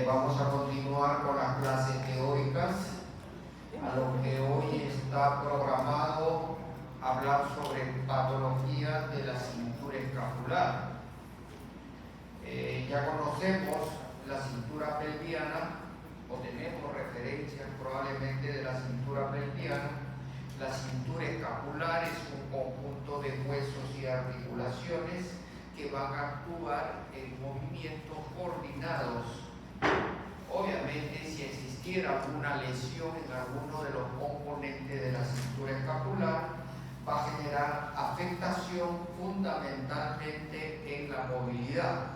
Vamos a continuar con las clases teóricas, a lo que hoy está programado hablar sobre patologías de la cintura escapular. Ya conocemos la cintura pelviana, o tenemos referencias probablemente de la cintura pelviana. La cintura escapular es un conjunto de huesos y articulaciones que van a actuar en movimientos coordinados. Obviamente, si existiera alguna lesión en alguno de los componentes de la cintura escapular, va a generar afectación fundamentalmente en la movilidad.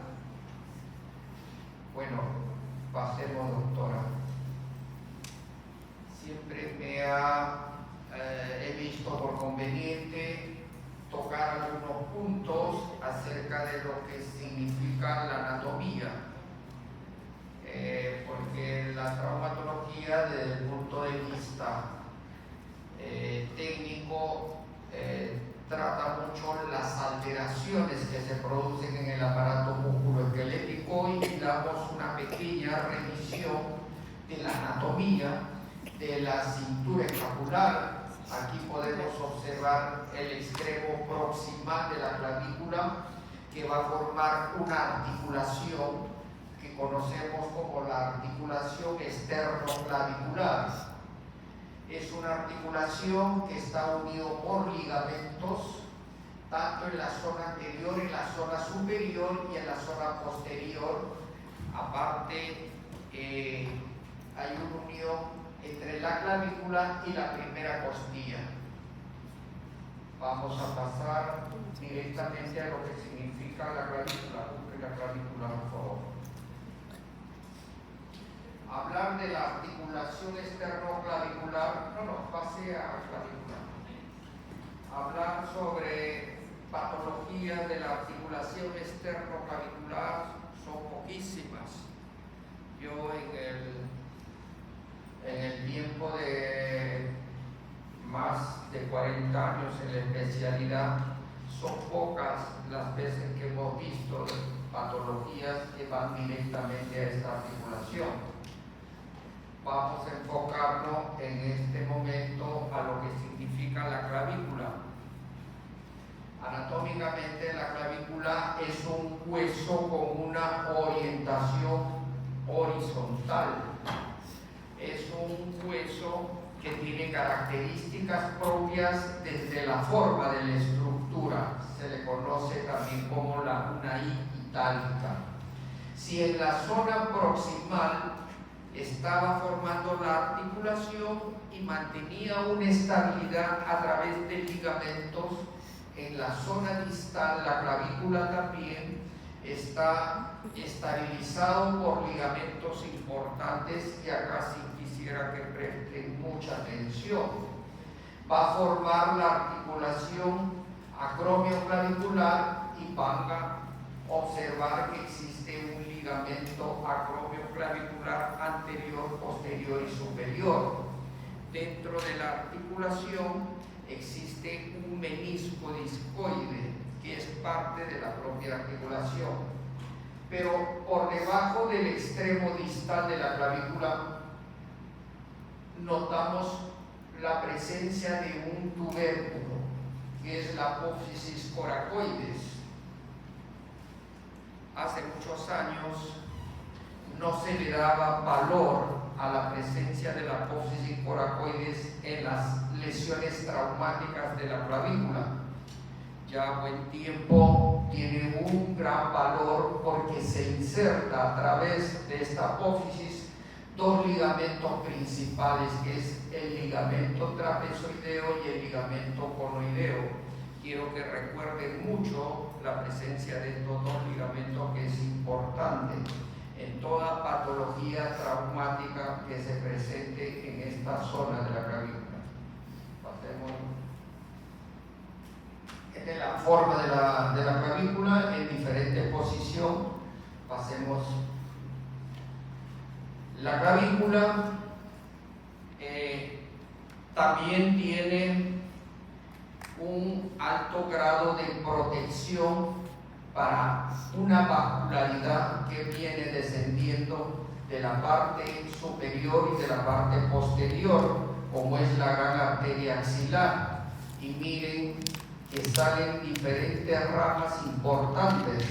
Bueno, pasemos, doctora. Siempre he visto por conveniente tocar algunos puntos acerca de lo que significa la anatomía, porque la traumatología, desde el punto de vista técnico, trata mucho las alteraciones que se producen en el aparato musculoesquelético, y damos una pequeña revisión de la anatomía de la cintura escapular. Aquí podemos observar el extremo proximal de la clavícula, que va a formar una articulación que conocemos como la articulación esternoclavicular. Es una articulación que está unido por ligamentos, tanto en la zona anterior, en la zona superior y en la zona posterior. Aparte, hay una unión entre la clavícula y la primera costilla. Vamos a pasar directamente a lo que significa la clavícula. Busque la clavícula, por favor. Hablar de la articulación esternoclavicular, pase a clavícula. Hablar sobre patologías de la articulación esternoclavicular son poquísimas. Yo en el tiempo de más de 40 años en la especialidad, son pocas las veces que hemos visto patologías que van directamente a esta articulación. Vamos a enfocarnos en este momento a lo que significa la clavícula. Anatómicamente, la clavícula es un hueso con una orientación horizontal. Es un hueso que tiene características propias desde la forma de la estructura. Se le conoce también como una I itálica. Si en la zona proximal estaba formando la articulación y mantenía una estabilidad a través de ligamentos, en la zona distal la clavícula también está estabilizado por ligamentos importantes, y acá sí quisiera que presten mucha atención. Va a formar la articulación acromioclavicular y van a observar que existe un ligamento acromioclavicular anterior, posterior y superior. Dentro de la articulación existe un menisco discoide, que es parte de la propia articulación. Pero por debajo del extremo distal de la clavícula notamos la presencia de un tubérculo, que es la apófisis coracoides. Hace muchos años no se le daba valor a la presencia de la apófisis coracoides en las lesiones traumáticas de la clavícula. Ya a buen tiempo tiene un gran valor, porque se inserta a través de esta apófisis dos ligamentos principales, que es el ligamento trapezoideo y el ligamento conoideo. Quiero que recuerden mucho la presencia de estos dos ligamentos, que es importante en toda patología traumática que se presente en esta zona de la clavícula. Pasemos. Esta es la forma de la clavícula en diferente posición. Pasemos. La clavícula también tiene un alto grado de protección para una vascularidad que viene descendiendo de la parte superior y de la parte posterior, como es la gran arteria axilar. Y miren que salen diferentes ramas importantes.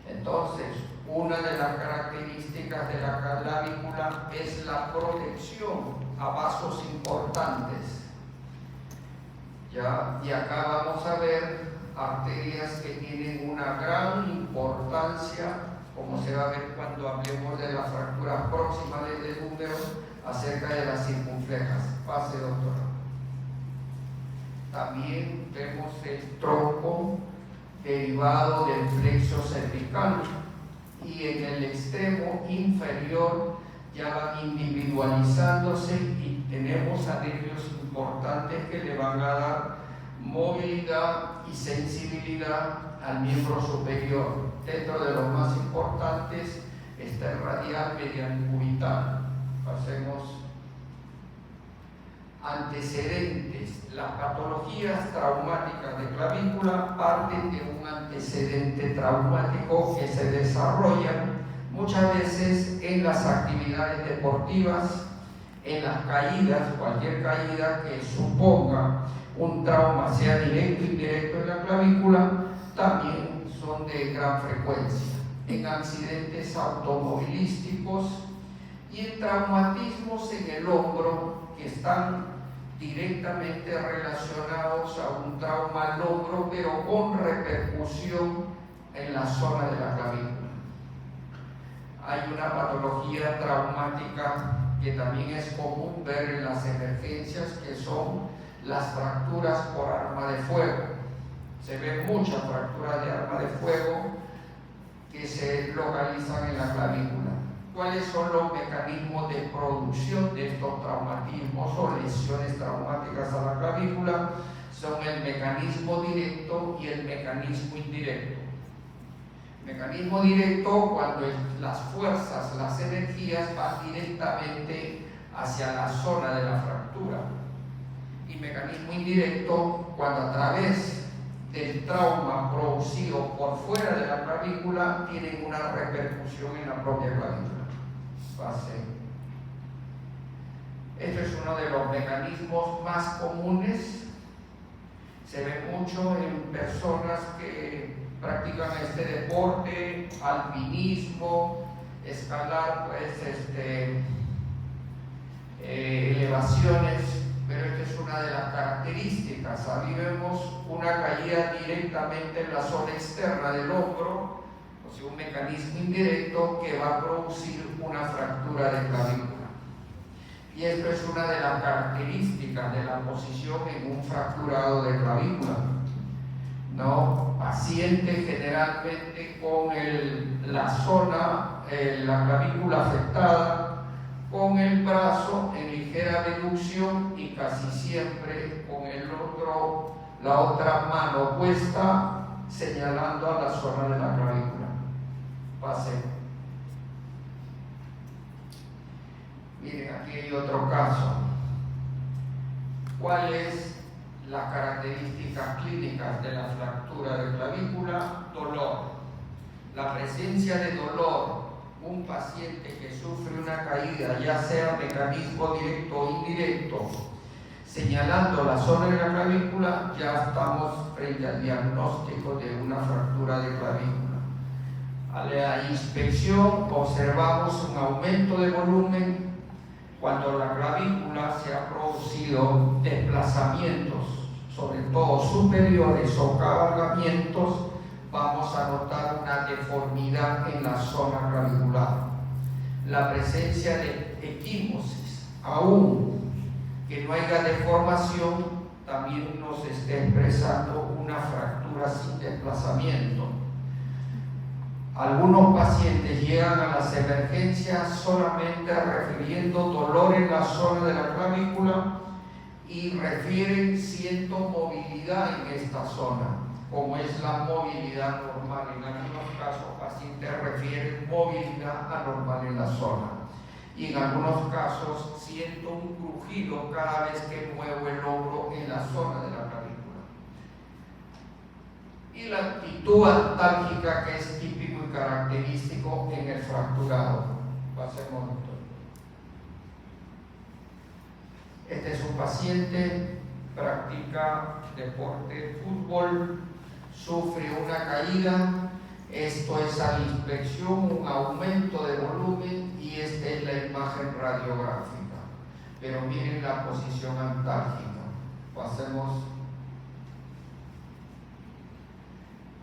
Entonces, una de las características de la clavícula es la protección a vasos importantes. ¿Ya? Y acá vamos a ver arterias que tienen una gran importancia, como se va a ver cuando hablemos de las fracturas proximales del útero acerca de las circunflejas. Pase, doctora. También vemos el tronco derivado del plexo cervical, y en el extremo inferior ya van individualizándose y tenemos anillos importantes que le van a dar movilidad y sensibilidad al miembro superior. Dentro de los más importantes está el radial medial cubital. Pasemos. Antecedentes. Las patologías traumáticas de clavícula parten de un antecedente traumático que se desarrolla muchas veces en las actividades deportivas, en las caídas, cualquier caída que suponga un trauma, sea directo o indirecto en la clavícula, también son de gran frecuencia. En accidentes automovilísticos y en traumatismos en el hombro que están directamente relacionados a un trauma al hombro, pero con repercusión en la zona de la clavícula. Hay una patología traumática que también es común ver en las emergencias, que son las fracturas por arma de fuego. Se ven muchas fracturas de arma de fuego que se localizan en la clavícula. ¿Cuáles son los mecanismos de producción de estos traumatismos o lesiones traumáticas a la clavícula? Son el mecanismo directo y el mecanismo indirecto. Mecanismo directo cuando las fuerzas, las energías van directamente hacia la zona de la fractura. Y mecanismo indirecto cuando a través del trauma producido por fuera de la clavícula tienen una repercusión en la propia clavícula. Pase. Esto es uno de los mecanismos más comunes. Se ve mucho en personas que practican este deporte, alpinismo, escalar, pues, elevaciones, pero esta es una de las características. Aquí vemos una caída directamente en la zona externa del hombro, o sea, un mecanismo indirecto que va a producir una fractura de clavícula. Y esto es una de las características de la posición en un fracturado de clavícula. ¿No? Paciente generalmente con la zona, la clavícula afectada, con el brazo en ligera reducción y casi siempre con la otra mano puesta señalando a la zona de la clavícula. Pase. Miren, aquí hay otro caso. ¿Cuál es las características clínicas de la fractura de clavícula? Dolor. La presencia de dolor. Un paciente que sufre una caída, ya sea mecanismo directo o indirecto, señalando la zona de la clavícula, ya estamos frente al diagnóstico de una fractura de clavícula. A la inspección observamos un aumento de volumen. Cuando la clavícula se ha producido desplazamientos, sobre todo superiores o cabalgamientos, vamos a notar una deformidad en la zona clavicular. La presencia de equimosis, aún que no haya deformación, también nos está expresando una fractura sin desplazamiento. Algunos pacientes llegan a las emergencias solamente refiriendo dolor en la zona de la clavícula y refieren siento movilidad en esta zona, como es la movilidad normal. En algunos casos pacientes refieren movilidad anormal en la zona. Y en algunos casos siento un crujido cada vez que muevo el hombro en la zona de la clavícula. Y la actitud antálgica, que es típico y característico en el fracturado. Pasemos, doctor. Este es un paciente, practica deporte, fútbol, sufre una caída. Esto es a la inspección, un aumento de volumen, y esta es la imagen radiográfica. Pero miren la posición antálgica. Pasemos.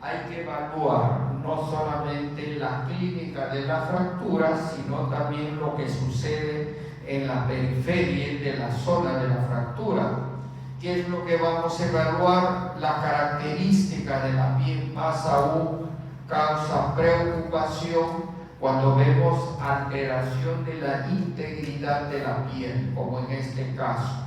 Hay que evaluar no solamente la clínica de la fractura, sino también lo que sucede en la periferia de la zona de la fractura. ¿Qué es lo que vamos a evaluar? La característica de la piel, más aún causa preocupación cuando vemos alteración de la integridad de la piel, como en este caso.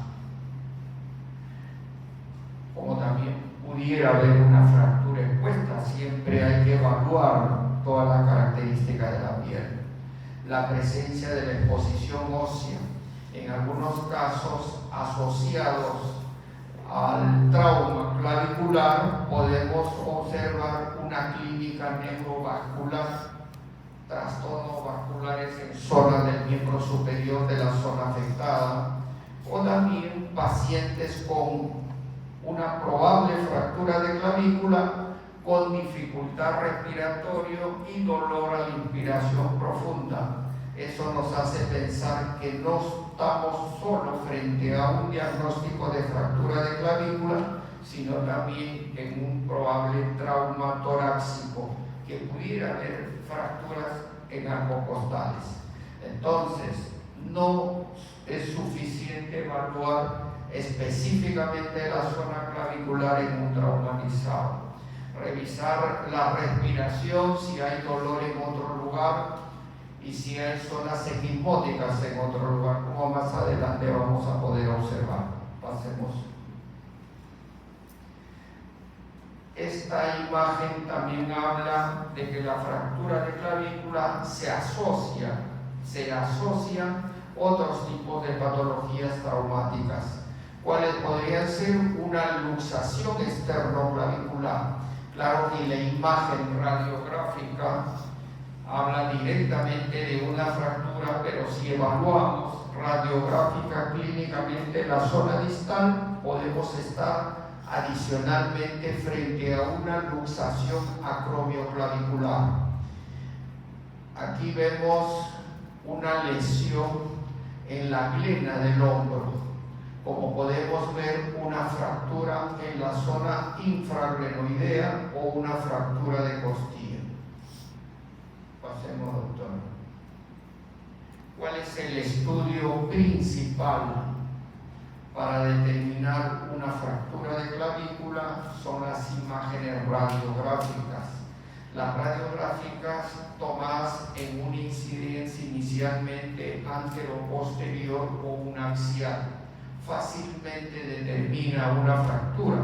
Como también pudiera haber una fractura expuesta, siempre hay que evaluar toda la característica de la piel. La presencia de la exposición ósea, en algunos casos asociados al trauma clavicular, podemos observar una clínica neurovascular, trastornos vasculares en zonas del miembro superior de la zona afectada, o también pacientes con una probable fractura de clavícula con dificultad respiratoria y dolor a la inspiración profunda. Eso nos hace pensar que no estamos solo frente a un diagnóstico de fractura de clavícula, sino también en un probable trauma torácico, que pudiera haber fracturas en ambos costales. Entonces, no es suficiente evaluar específicamente la zona clavicular en un traumatizado. Revisar la respiración, si hay dolor en otro lugar y si hay zonas equimóticas en otro lugar, como más adelante vamos a poder observar. Pasemos. Esta imagen también habla de que la fractura de clavícula se asocia otros tipos de patologías traumáticas. ¿Cuáles podrían ser? Una luxación externoclavicular. Claro que la imagen radiográfica habla directamente de una fractura, pero si evaluamos radiográfica clínicamente la zona distal, podemos estar adicionalmente frente a una luxación acromioclavicular. Aquí vemos una lesión en la glena del hombro. Como podemos ver, una fractura en la zona infraglenoidea o una fractura de costilla. Pasemos, doctor. ¿Cuál es el estudio principal para determinar una fractura de clavícula? Son las imágenes radiográficas. Las radiográficas tomadas en una incidencia inicialmente antero-posterior o una axial fácilmente determina una fractura.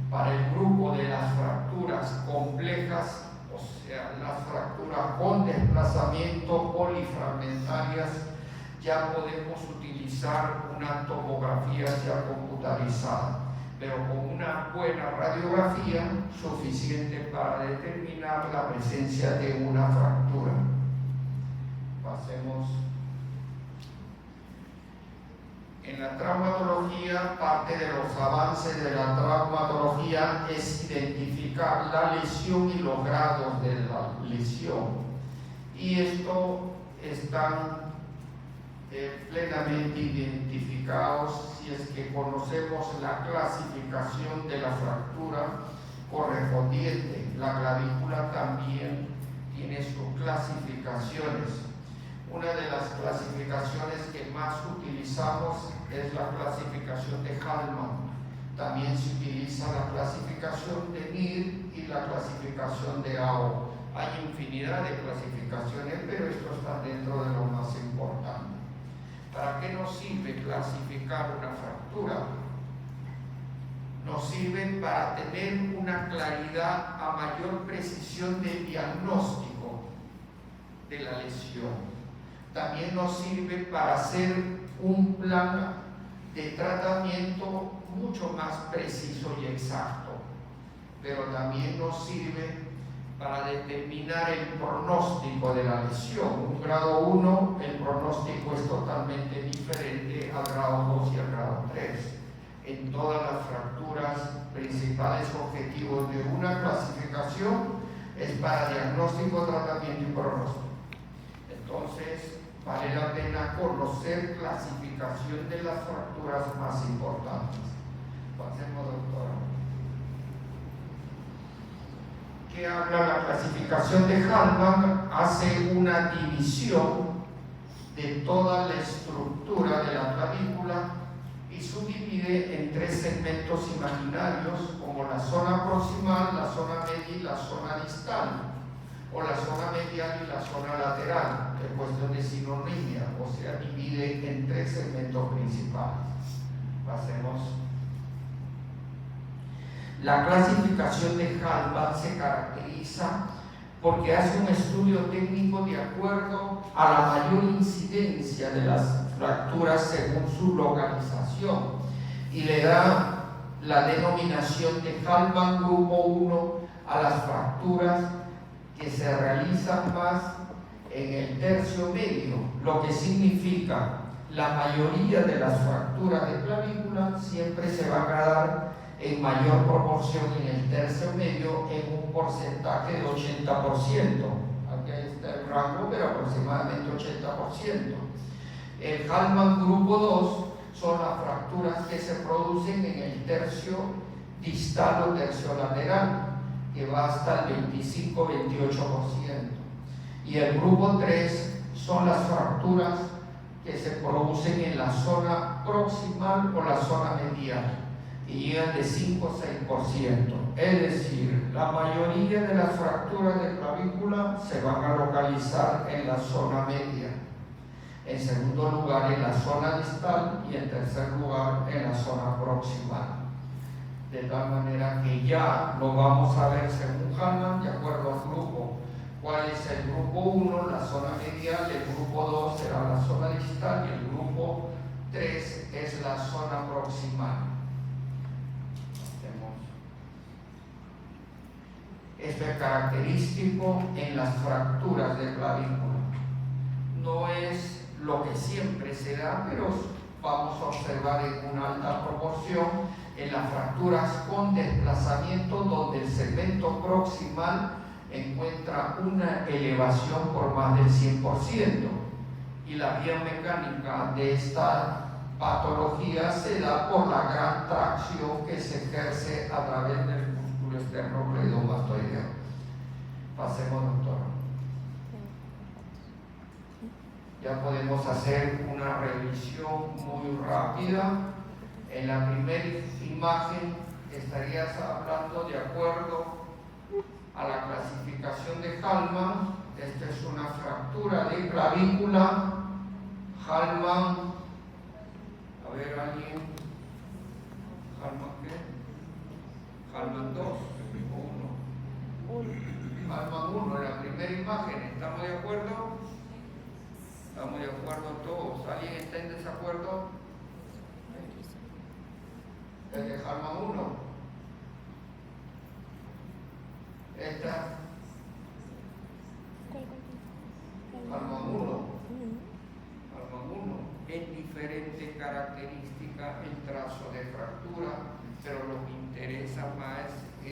Para el grupo de las fracturas complejas, o sea, las fracturas con desplazamiento polifragmentarias, ya podemos utilizar una tomografía ya computarizada, pero con una buena radiografía suficiente para determinar la presencia de una fractura. Pasemos. En la traumatología, parte de los avances de la traumatología es identificar la lesión y los grados de la lesión. Y esto están plenamente identificados si es que conocemos la clasificación de la fractura correspondiente. La clavícula también tiene sus clasificaciones. Una de las clasificaciones que más utilizamos es la clasificación de Hallman. También se utiliza la clasificación de Neer y la clasificación de AO. Hay infinidad de clasificaciones, pero esto está dentro de lo más importante. ¿Para qué nos sirve clasificar una fractura? Nos sirve para tener una claridad a mayor precisión de diagnóstico de la lesión. También nos sirve para hacer un plan de tratamiento mucho más preciso y exacto, pero también nos sirve para determinar el pronóstico de la lesión. Un grado 1, el pronóstico es totalmente diferente al grado 2 y al grado 3. En todas las fracturas, principales objetivos de una clasificación es para diagnóstico, tratamiento y pronóstico. Entonces, vale la pena conocer clasificación de las fracturas más importantes. Pasemos, doctora. Que habla la clasificación de Hallman, hace una división de toda la estructura de la clavícula y subdivide en 3 segmentos imaginarios, como la zona proximal, la zona media y la zona distal, o la zona medial y la zona lateral, en cuestión de sinonimia, o sea, divide en 3 segmentos principales. Pasemos. La clasificación de Hallman se caracteriza porque hace un estudio técnico de acuerdo a la mayor incidencia de las fracturas según su localización y le da la denominación de Hallman grupo 1 a las fracturas que se realizan más en el tercio medio, lo que significa la mayoría de las fracturas de clavícula siempre se van a dar en mayor proporción en el tercio medio en un porcentaje de 80%. Aquí está el rango, pero aproximadamente 80%. El Hallman grupo 2 son las fracturas que se producen en el tercio distal o tercio lateral, que va hasta el 25-28%. Y el grupo 3 son las fracturas que se producen en la zona proximal o la zona medial, y llegan de 5 o 6%. Es decir, la mayoría de las fracturas de clavícula se van a localizar en la zona media, en segundo lugar en la zona distal y en tercer lugar en la zona proximal. De tal manera que ya lo vamos a ver según Hallman, de acuerdo al grupo. ¿Cuál es el grupo 1? La zona medial. El grupo 2 será la zona distal y el grupo 3 es la zona proximal. Esto es característico en las fracturas de clavícula. No es lo que siempre se da, pero vamos a observar en una alta proporción en las fracturas con desplazamiento, donde el segmento proximal encuentra una elevación por más del 100%, y la vía mecánica de esta patología se da por la gran tracción que se ejerce a través del músculo esternocleidomastoideo. Pasemos, doctora. Ya podemos hacer una revisión muy rápida. En la primera imagen estarías hablando de acuerdo a la clasificación de Hallman. Esta es una fractura de clavícula. Hallman, a ver, alguien. ¿Hallman qué? Hallman 2 o 1. Hallman 1 en la primera imagen. ¿Estamos de acuerdo? Estamos de acuerdo todos. ¿Alguien está en desacuerdo? ¿Es de Hallman 1?